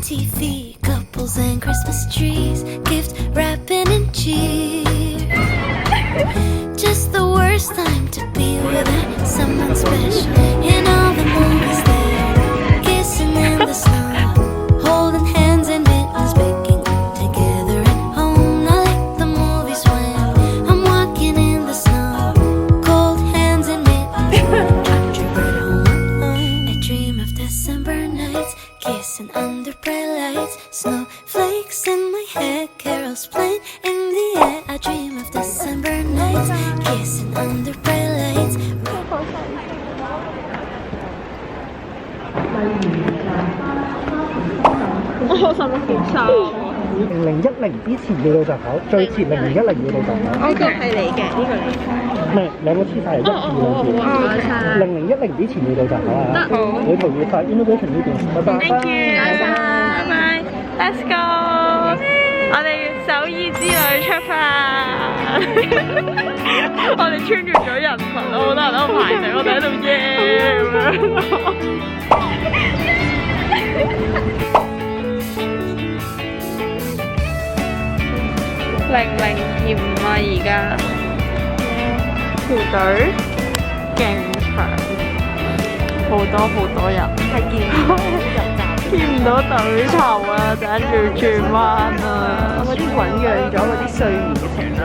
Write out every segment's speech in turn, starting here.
TV, couples and Christmas trees, gift wrapping and cheer. Just the worst time to be with someone special. In all the movies there, kissing in the snow, holding hands and mittens, baking together at home. I like the movies when I'm walking in the snow, cold hands and mittens, gingerbread home. I dream of December nights, kissing under bright lights, snowflakes in my hair, carols playing in the air. I dream of December nights, kissing under bright lights. 我使唔使補衫0010之前要到閘口，最遲0010要到閘口。呢個係你嘅，呢個你。唔係兩個黐晒嚟，1、2、2。0010之前要到閘口啊！你同意發 innovation 呢邊，拜拜。Thank you， 拜拜。Let's go， 我哋首爾之旅出發。我哋穿越咗人群，好多人都排隊，我哋喺度耶咁樣。00:05啊，而家條隊勁長，好多人，係見唔到隊頭啊，等住轉彎啊，嗰啲醞釀咗嗰啲歲月嘅情啦。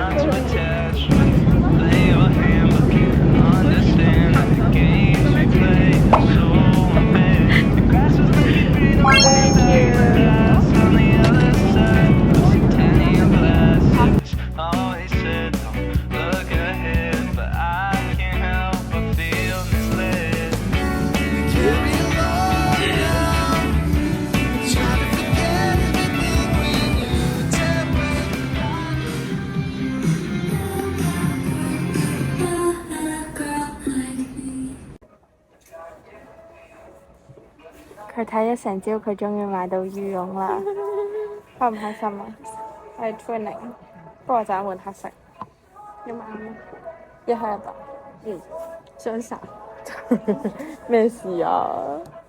佢睇咗成朝，佢終於買到羽絨啦，開唔開心啊？係 twinning， 不過就一碗黑色，咁啱咩？一黑一白，雙殺。咩事啊？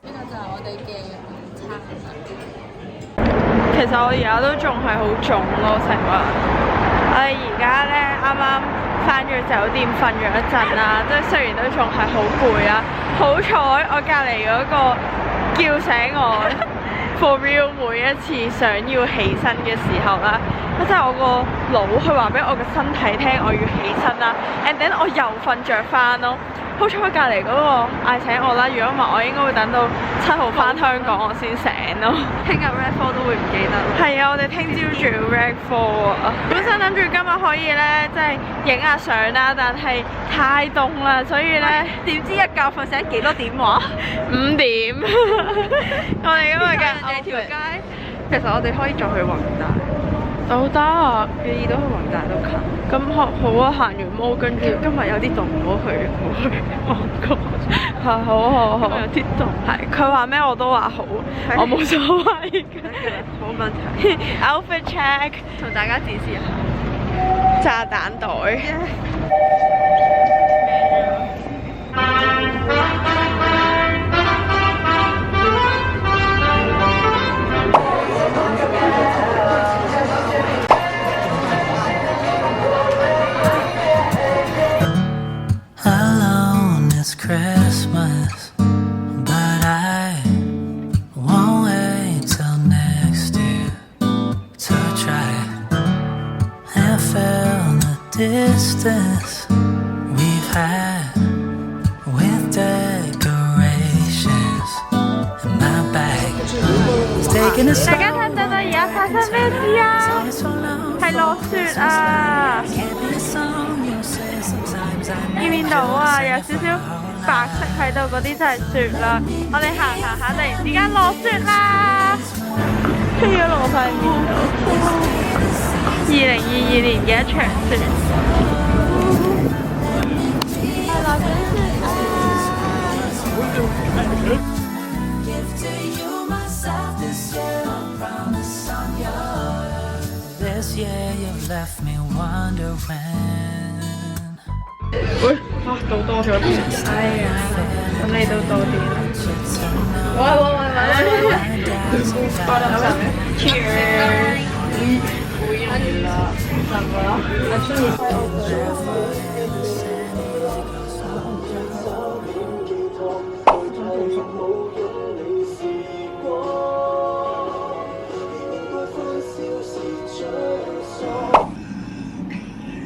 呢個就係我哋嘅午餐。其實我而家都仲係好腫咯，成日。我哋而家咧啱啱返咗酒店瞓咗一陣啦，即係雖然都仲係好攰啦，好彩我隔離嗰個叫醒我 ，for real 每一次想要起身嘅時候啦，即係我個腦去話俾我個身體聽我要起身啦 ，and then 我又瞓着翻咯。好彩隔離嗰個嗌醒我啦，如果唔係我應該會等到7號返香港我先醒咯。聽日 Reg 4都會唔記得。係啊，我哋聽朝仲要 Reg 4啊。本身諗住今日可以咧，即係影下相啦，但係太凍啦，所以咧點知一覺瞓醒幾多點話？5點。我哋今日嘅條街，其實我哋可以再去宏大。都得，願意都去宏大都近。咁好啊，行完毛跟住今日有啲凍，唔好去韓國。係好。有啲凍。係佢話咩我都話好，我冇所謂嘅。冇問題。Outfit check， 同大家展示下炸彈袋。Christmas, but I won't wait till next year to try and fill the distance we've had with decorations in my bag. Taking a 大家睇唔睇到而家發生咩事啊？係落雪啊！見唔見到啊？有少少白色喺度，嗰啲就係雪啦。我哋行下，突然之間落雪啦，飛咗落塊面度。2022年嘅一場雪，係落緊雪啊！This year you've left me wondering. 哇，倒多咗啲，哎呀，咁你都多啲啦。喂， Cheers！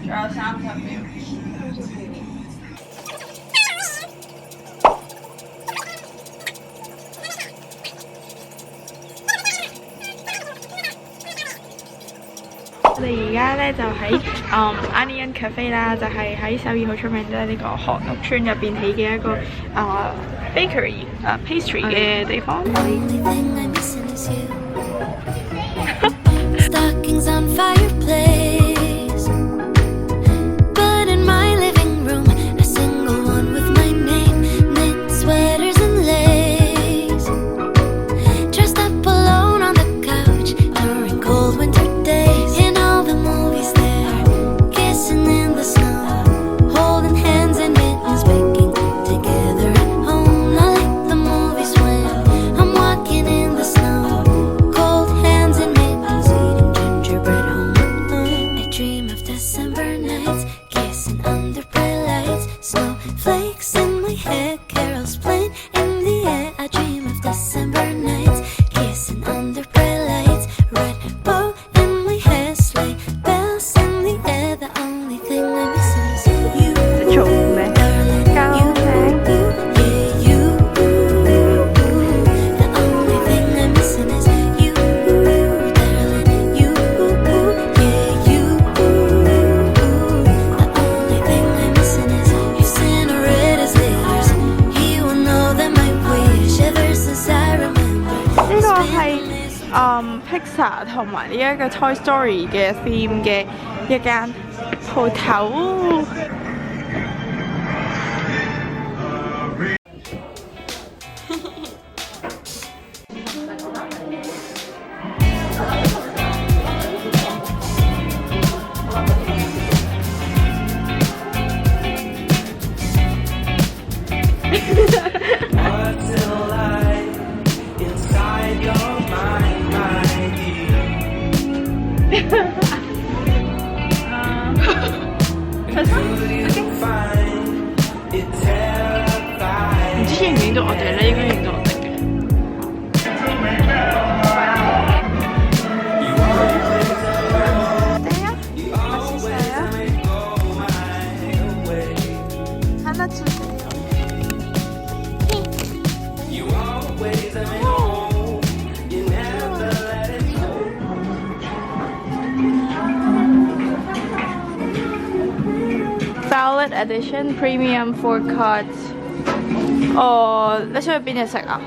仲有30秒。我哋而家咧就喺Onion Cafe 啦，就係喺首爾好出名嘅呢個韓屋村入邊起嘅一個bakery pastry 嘅地方。Stockings on fireplace, but in my living room, a single one with my name, knit sweaters and lace. Dressed up alone on the couch during cold winter days. In all the movies there, kissing in the snow, holding hands in mittens, baking together at home. Not like the movies when I'm walking in the snow, cold hands in mittens, eating gingerbread home. I dream of December nights, kissing under bright lights, snowflakes in my hair, carols playing in the air. I dream of December nights, kissing under bright lights, red bow in my hair, sleigh bells in the air. The only thing I'm missing is you, darling. You, yeah, you. The only thing I'm missing is you, darling. You, yeah, you. The only thing I'm missing is your Cinderella's letters. He will know that my wish ever since I remember. 呢個係Pixar 同埋呢一個 Toy Story 嘅 theme 嘅一間鋪頭。唔知影唔影到我哋咧？應該影到我哋嘅。對呀，我是誰呀？看得出誰呀？Ballot Edition Premium 4 Cards。哦，你想去邊隻色啊？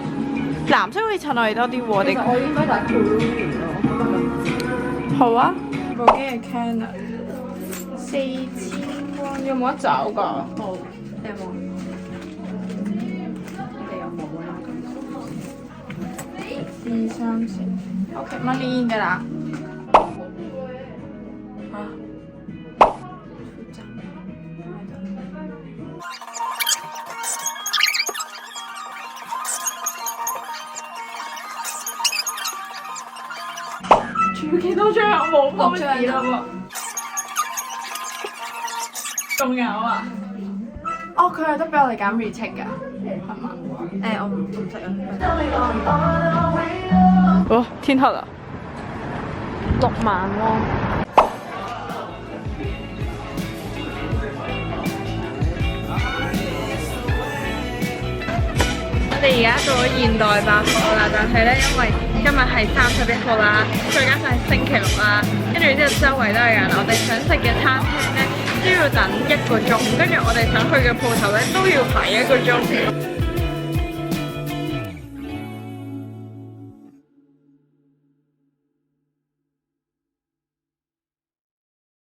藍色好似襯我哋多啲喎。我應該打 Blue 咯。好啊。部機係 Canon， 4000蚊，有冇得找㗎？冇，你有冇？你有冇啊？234 OK， money 㗎啦。仲要幾多張啊？冇6張啦喎。仲有啊？哦，佢有得俾我哋揀 retake 㗎，係嘛？我唔識啊。哦，天黑啦，6萬喎。我哋而家到咗現代百貨啦，但係咧，因為今日係31號啦，再加上係星期6啦，跟住之後周圍都係人，我哋想食嘅餐廳咧都要等1個鐘，跟住我哋想去嘅鋪頭咧都要排1個鐘。